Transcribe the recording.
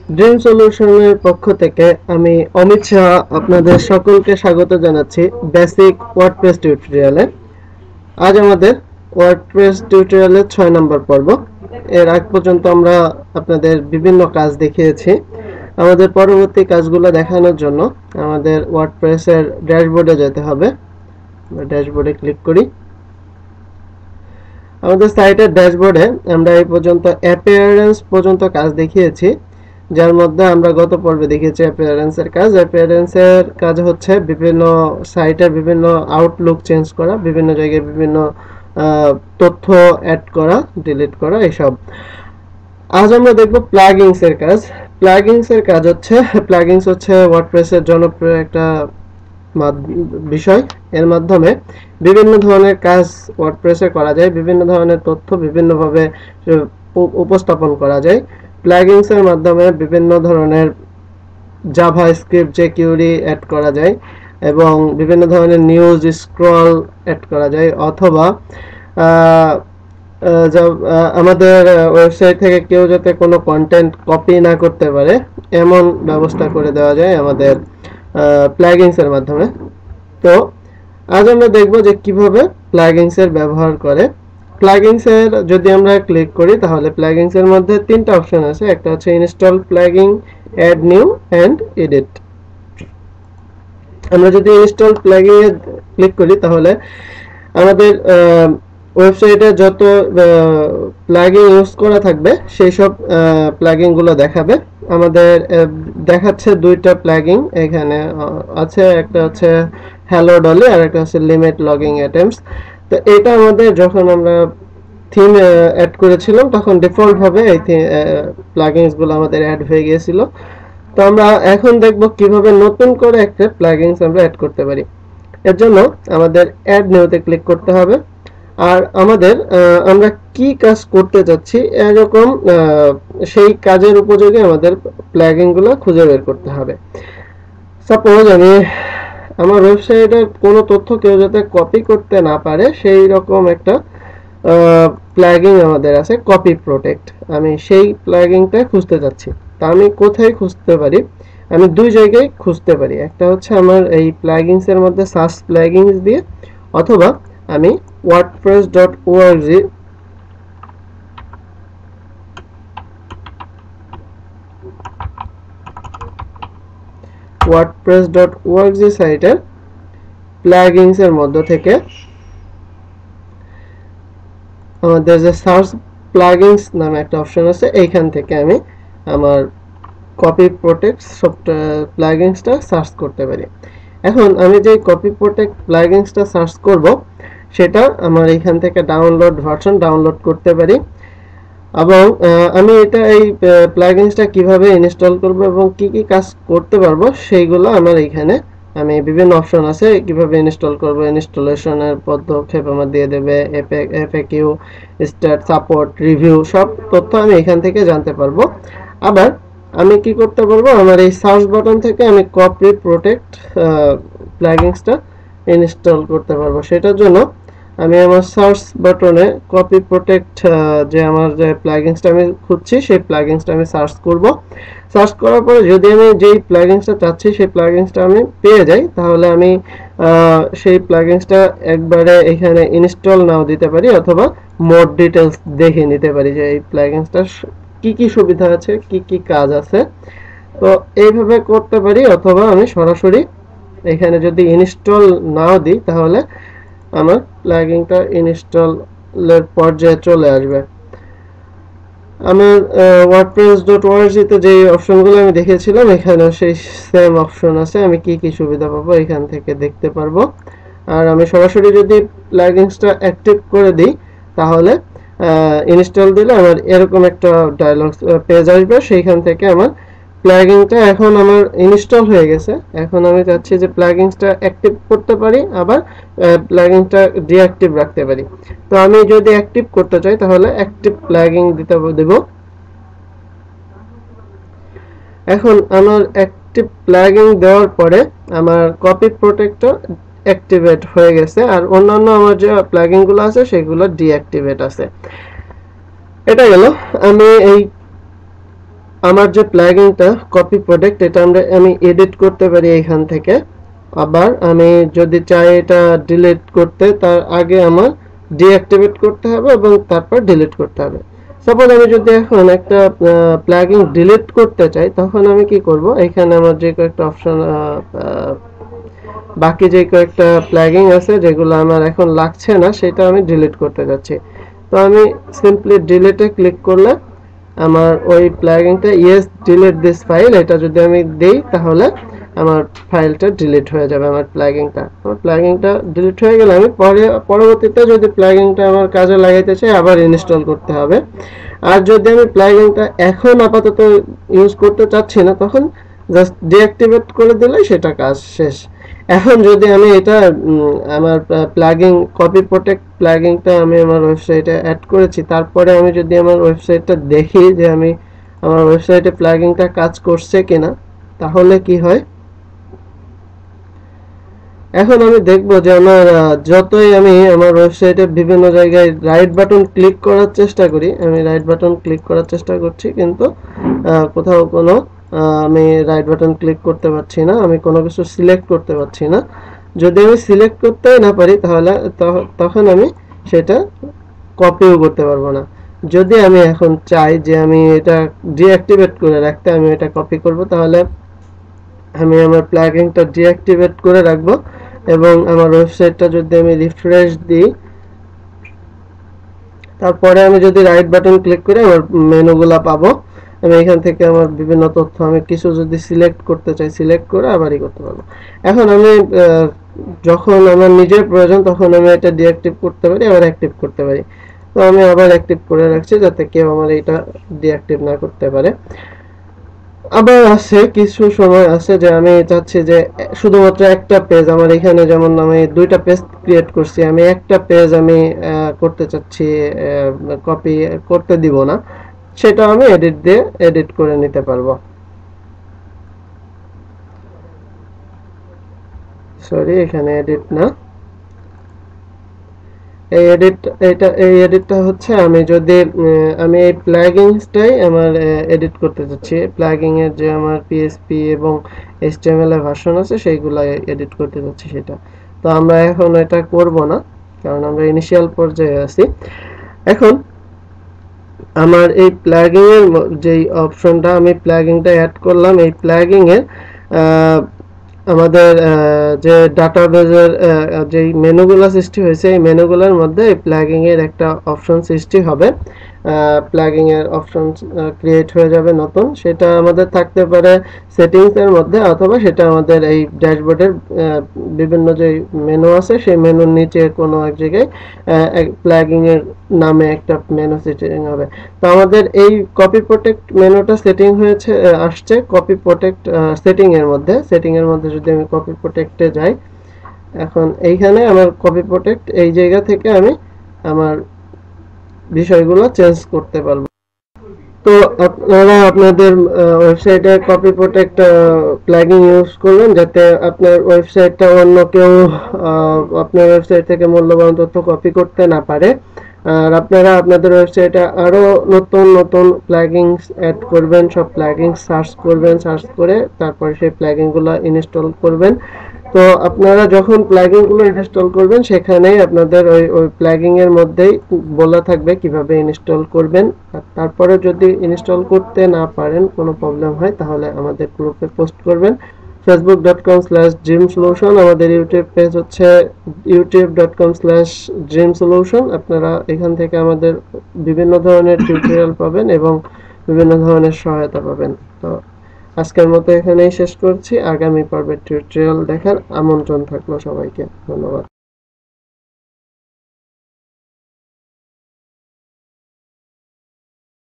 Dream সলিউশনের পক্ষ থেকে আমি অমিত শাহ আপনাদের সকলকে স্বাগত জানাচ্ছি বেসিক ওয়ার্ডপ্রেস টিউটোরিয়ালে। আজ আমাদের ওয়ার্ডপ্রেস টিউটোরিয়ালের 6 নম্বর পর্ব। এর আগ পর্যন্ত আমরা আপনাদের বিভিন্ন কাজ দেখিয়েছি। আমাদের পরবর্তী কাজগুলো দেখানোর জন্য আমাদের ওয়ার্ডপ্রেসের ড্যাশবোর্ডে যেতে হবে। ড্যাশবোর্ডে ক্লিক করি। আমাদের সাইটের ড্যাশবোর্ডে আমরা এই পর্যন্ত অ্যাপিয়ারেন্স পর্যন্ত কাজ দেখিয়েছি, যার মধ্যে আমরা গত পর্বে দেখেছি অ্যাপিয়ারেন্সের কাজ। অ্যাপিয়ারেন্সের কাজ হচ্ছে বিভিন্ন সাইটের বিভিন্ন আউটলুক চেঞ্জ করা, বিভিন্ন জায়গায় বিভিন্ন তথ্য অ্যাড করা, ডিলিট করা, এসব। আজ আমরা দেখব প্লাগইনসের কাজ। প্লাগইনসের কাজ হচ্ছে, প্লাগইনস হচ্ছে ওয়ার্ডপ্রেসের জনপ্রিয় একটা বিষয়। এর মাধ্যমে বিভিন্ন ধরনের কাজ ওয়ার্ডপ্রেসে করা যায়, বিভিন্ন ধরনের তথ্য বিভিন্নভাবে উপস্থাপন করা যায়। প্লাগইনসের মাধ্যমে বিভিন্ন ধরনের জাভাস্ক্রিপ্ট jQuery অ্যাড করা যায় এবং বিভিন্ন ধরনের নিউজ স্ক্রল অ্যাড করা যায়, অথবা আমাদের ওয়েবসাইট থেকে কেউ যাতে কোনো কন্টেন্ট কপি না করতে পারে এমন ব্যবস্থা করে দেওয়া যায় আমাদের প্লাগইনসের মাধ্যমে। তো আজ আমরা দেখব যে কিভাবে প্লাগইনসের ব্যবহার করে। প্লাগইনসের যদি আমরা ক্লিক করি তাহলে প্লাগইনসের মধ্যে তিনটা অপশন আছে। একটা হচ্ছে install plugin, add new and edit. আমরা যদি ইনস্টল প্লাগইন এ ক্লিক করি তাহলে আমাদের ওয়েবসাইটে যত প্লাগইন ইউজ করা থাকবে সেই সব প্লাগইন গুলো দেখাবে। আমাদের দেখাচ্ছে দুইটা প্লাগইন এখানে আছে, একটা হচ্ছে হ্যালো ডলি আর একটা হচ্ছে লিমিট লগিং অ্যাটেম্পটস। তো এটা আমাদের যখন আমরা থিম অ্যাড করেছিলাম তখন ডিফল্ট ভাবে এই প্লাগইনস গুলো আমাদের অ্যাড হয়ে গিয়েছিল। তো আমরা এখন দেখব কিভাবে নতুন করে একটা প্লাগইনস আমরা অ্যাড করতে পারি। এর জন্য আমাদের অ্যাড নিউতে ক্লিক করতে হবে। আর আমাদের আমরা কি কাজ করতে যাচ্ছি এরকম সেই কাজের উপযোগী আমাদের প্লাগইনগুলো খুঁজে বের করতে হবে। সাপোজ আমি আমার ওয়েবসাইটের কোনো তথ্য কেউ যাতে কপি করতে না পারে সেই রকম একটা প্লাগইন আমাদের আছে, কপি প্রোটেক্ট। আমি সেই প্লাগইনটা খুঁজতে যাচ্ছি। তা আমি কোথায় খুঁজতে পারি? আমি দুই জায়গায় খুঁজতে পারি। একটা হচ্ছে আমার এই প্লাগইনসের মধ্যে সার্চ প্লাগইনস দিয়ে, অথবা আমি wordpress.org সাইটের প্লাগইনস এর মধ্য থেকে আমাদের যে সার্চ প্লাগইনস নামে একটা অপশন আছে, এইখান থেকে আমি আমার কপি প্রোটেক্ট সফটওয়্যার প্লাগইনসটা সার্চ করতে পারি। এখন আমি যে কপি প্রোটেক্ট প্লাগইনসটা সার্চ করব সেটা আমার এখান থেকে ডাউনলোড ভার্সন ডাউনলোড করতে পারি। এবং আমি এটা এই প্লাগইনসটা কিভাবে ইনস্টল করব এবং কি কি কাজ করতে পারবো সেইগুলো আমার এখানে আমি বিভিন্ন অপশন আছে কিভাবে ইনস্টল করব, ইনস্টলেশনের পদক্ষেপ আমার দিয়ে দেবে, এফএকিউ, স্টার্ট, সাপোর্ট, রিভিউ, সব তথ্য আমি এখান থেকে জানতে পারবো। আবার আমি কি করতে পারবো, আমার এই সার্চ বাটন থেকে আমি কপি প্রোটেক্ট প্লাগইনসটা ইনস্টল করতে পারবো। সেটার জন্য আমি আমার সার্চ বাটনে কপি প্রোটেক্ট যে আমার যে প্লাগইনসটা আমি খুঁজছি সেই প্লাগইনসটা আমি সার্চ করব। সার্চ করার পরে যদি আমি যেই প্লাগইনসটা চাচ্ছি সেই প্লাগইনসটা আমি পেয়ে যাই তাহলে আমি সেই প্লাগইনসটা একবারে এখানে ইনস্টল নাও দিতে পারি, অথবা মোর ডিটেইলস দেখে নিতে পারি যে এই প্লাগইনসটা কি কি সুবিধা আছে, কি কি কাজ আছে। তো এইভাবে করতে পারি, অথবা আমি সরাসরি এখানে যদি ইনস্টল নাও দিই তাহলে আমার প্লাগইনটা ইনস্টলের পর্যায়ে চলে আসবে। আমার wordpress.org তে যে অপশনগুলো আমি দেখেছিলাম এখানে সেই সেম অপশন আছে। আমি কি কি সুবিধা পাবো এখান থেকে দেখতে পারবো। আর আমি সরাসরি যদি প্লাগইনসটা অ্যাক্টিভ করে দিই তাহলে ইনস্টল দিলে আমার এরকম একটা ডায়লগ পেজ আসবে। সেইখান থেকে আমার প্লাগইনটা এখন আমার ইনস্টল হয়ে গেছে। এখন আমি চাচ্ছি যে প্লাগইনসটা অ্যাক্টিভ করতে পারি, আবার প্লাগইনটা ডিঅ্যাক্টিভ রাখতে পারি। তো আমি যদি অ্যাক্টিভ করতে চাই তাহলে অ্যাক্টিভ প্লাগইন দেব। এখন আমার অ্যাক্টিভ প্লাগইন দেওয়ার পরে আমার কপি প্রোটেক্টর অ্যাক্টিভেট হয়ে গেছে, আর অন্যান্য আমার যে প্লাগইনগুলো আছে সেগুলো ডিঅ্যাক্টিভেট আছে। এটা গেল। আমি এই আমার যে প্লাগইনটা কপি প্রোডাক্ট এটা আমি এডিট করতে পারি এখান থেকে। আবার আমি যদি চাই এটা ডিলিট করতে, তার আগে আমার ডিঅ্যাক্টিভেট করতে হবে এবং তারপর ডিলিট করতে হবে। সাপোজ আমি যদি এখন একটা প্লাগইন ডিলিট করতে চাই, তখন আমি কি করব, এখানে আমার যে কয়েকটা অপশন বাকি যে কয়েকটা প্লাগইন আছে যেগুলো আমার এখন লাগছে না, সেটা আমি ডিলিট করতে যাচ্ছি। তো আমি সিম্পলি ডিলিটে ক্লিক করলে আমার ওই প্লাগইনটা ইয়েস ডিলিট দিস ফাইল এটা যদি আমি দেই, তাহলে আমার ফাইলটা ডিলিট হয়ে যাবে। আমার প্লাগইনটা ডিলিট হয়ে গেলে আমি পরবর্তীতে যদি প্লাগইনটা আমার কাজে লাগাইতে চাই, আবার ইনস্টল করতে হবে। আর যদি আমি প্লাগইনটা এখন আপাতত ইউজ করতে চাচ্ছি না, তখন জাস্ট ডিঅ্যাক্টিভেট করে দিলে সেটা কাজ শেষ। এখন যদি আমি এটা আমার প্লাগইন কপি প্রোটেক্ট প্লাগইনটা আমি আমার ওয়েবসাইটে অ্যাড করেছি, তারপরে আমি যদি আমার ওয়েবসাইটটা দেখি যে আমি আমার ওয়েবসাইটে প্লাগইনটা কাজ করছে কিনা, তাহলে কি হয়, এখন আমি দেখব যে আমার যতই আমি আমার ওয়েবসাইটে বিভিন্ন জায়গায় রাইট বাটন ক্লিক করার চেষ্টা করি, আমি রাইট বাটন ক্লিক করার চেষ্টা করছি, কিন্তু কোথাও কোনো আমি রাইট বাটন ক্লিক করতে পারছি না, আমি কোনো কিছু সিলেক্ট করতে পারছি না। যদি আমি সিলেক্ট করতেই না পারি, তাহলে তখন আমি সেটা কপিও করতে পারবো না। যদি আমি এখন চাই যে আমি এটা ডিঅ্যাক্টিভেট করে রাখতে, আমি এটা কপি করব, তাহলে আমি আমার প্লাগইনটা ডিঅ্যাক্টিভেট করে রাখবো এবং আমার ওয়েবসাইটটা যদি আমি রিফ্রেশ দিই, তারপরে আমি যদি রাইট বাটন ক্লিক করে আমার মেনুগুলো পাবো। আমি এখান থেকে আমার বিভিন্ন তথ্য আমি কিছু যদি সিলেক্ট করতে চাই, সিলেক্ট করে আবারই করতে পারবো। এখন আমি যখন আমার নিজের প্রয়োজন, তখন আমি এটা ডিঅ্যাক্টিভ করতে পারি, আবার অ্যাক্টিভ করতে পারি। তো আমি আবার অ্যাক্টিভ করে রাখছি যাতে কেউ আমার এটা ডিঅ্যাক্টিভ না করতে পারে। আবার আছে কিছু সময় আছে যে আমি চাচ্ছি যে শুধুমাত্র একটা পেজ, আমার এখানে যেমন আমি দুইটা পেজ ক্রিয়েট করছি, আমি একটা পেজ আমি করতে চাচ্ছি, কপি করতে দিব না, সেটা আমি এডিট দিয়ে এডিট করে নিতে পারবো। সরি, এখানে এডিট না, এই এডিটটা হচ্ছে আমি যদি আমি এই প্লাগইনসটাই আমার এডিট করতে চাচ্ছি, প্লাগইন এর যে আমার পিএসপি এবং এইচটিএমএল এর ভার্সন আছে সেইগুলো এডিট করতে চাচ্ছি সেটা। তো আমরা এখন এটা করব না, কারণ আমরা ইনিশিয়াল পর্যায়ে আছি। এখন আমার এই প্লাগইন এর যেই অপশনটা, আমি প্লাগইনটা অ্যাড করলাম, এই প্লাগইন এর আমাদের যে ডাটাবেজের যেই মেনুগুলো সৃষ্টি হয়েছে, এই মেনুগুলোর মধ্যে এই প্লাগইন এর একটা অপশন সৃষ্টি হবে, প্লাগইন এর অপশন ক্রিয়েট হয়ে যাবে নতুন। সেটা আমাদের থাকতে পারে সেটিংস এর মধ্যে, অথবা সেটা আমাদের এই ড্যাশবোর্ডের বিভিন্ন যে মেনু আছে সেই মেনুর নিচে কোনো এক জায়গায় প্লাগইন এর নামে একটা মেনু সেটিং হবে। তো আমাদের এই কপি প্রোটেক্ট মেনুটা সেটিং হয়েছে, আসছে কপি প্রোটেক্ট সেটিং এর মধ্যে। যদি আমি কপি প্রোটেক্টে যাই, এখন এইখানে আমার কপি প্রোটেক্ট এই জায়গা থেকে আমি আমার বিষয়গুলো চেঞ্জ করতে পারবো। তো আপনারা আপনাদের ওয়েবসাইটে কপি প্রোটেক্ট প্লাগইন ইউজ করবেন যাতে আপনার ওয়েবসাইটটা অন্য কেউ আপনার ওয়েবসাইট থেকে মূল্যবান তথ্য কপি করতে না পারে। আর আপনারা আপনাদের ওয়েবসাইটে আরো নতুন নতুন প্লাগইনস অ্যাড করবেন, সব প্লাগইনস সার্চ করবেন, সার্চ করে তারপর সেই প্লাগইনগুলো ইনস্টল করবেন। তো আপনারা যখন প্লাগইনগুলো ইনস্টল করবেন, সেখানেই আপনাদের ওই প্লাগইন এর মধ্যেই বলা থাকবে কিভাবে ইনস্টল করবেন। আর তারপরে যদি ইনস্টল করতে না পারেন, কোনো প্রবলেম হয়, তাহলে আমাদের গ্রুপে পোস্ট করবেন। facebook.com/dreamsolution, আমাদের ইউটিউব পেজ হচ্ছে youtube.com/dreamsolution। আপনারা এখান থেকে আমাদের বিভিন্ন ধরনের টিউটোরিয়াল পাবেন এবং বিভিন্ন ধরনের সহায়তা পাবেন। তো আজকের মতো এখানেই শেষ করছি, আগামী পর্বের টিউটোরিয়াল দেখার আমন্ত্রণ থাকলো সবাইকে। ধন্যবাদ।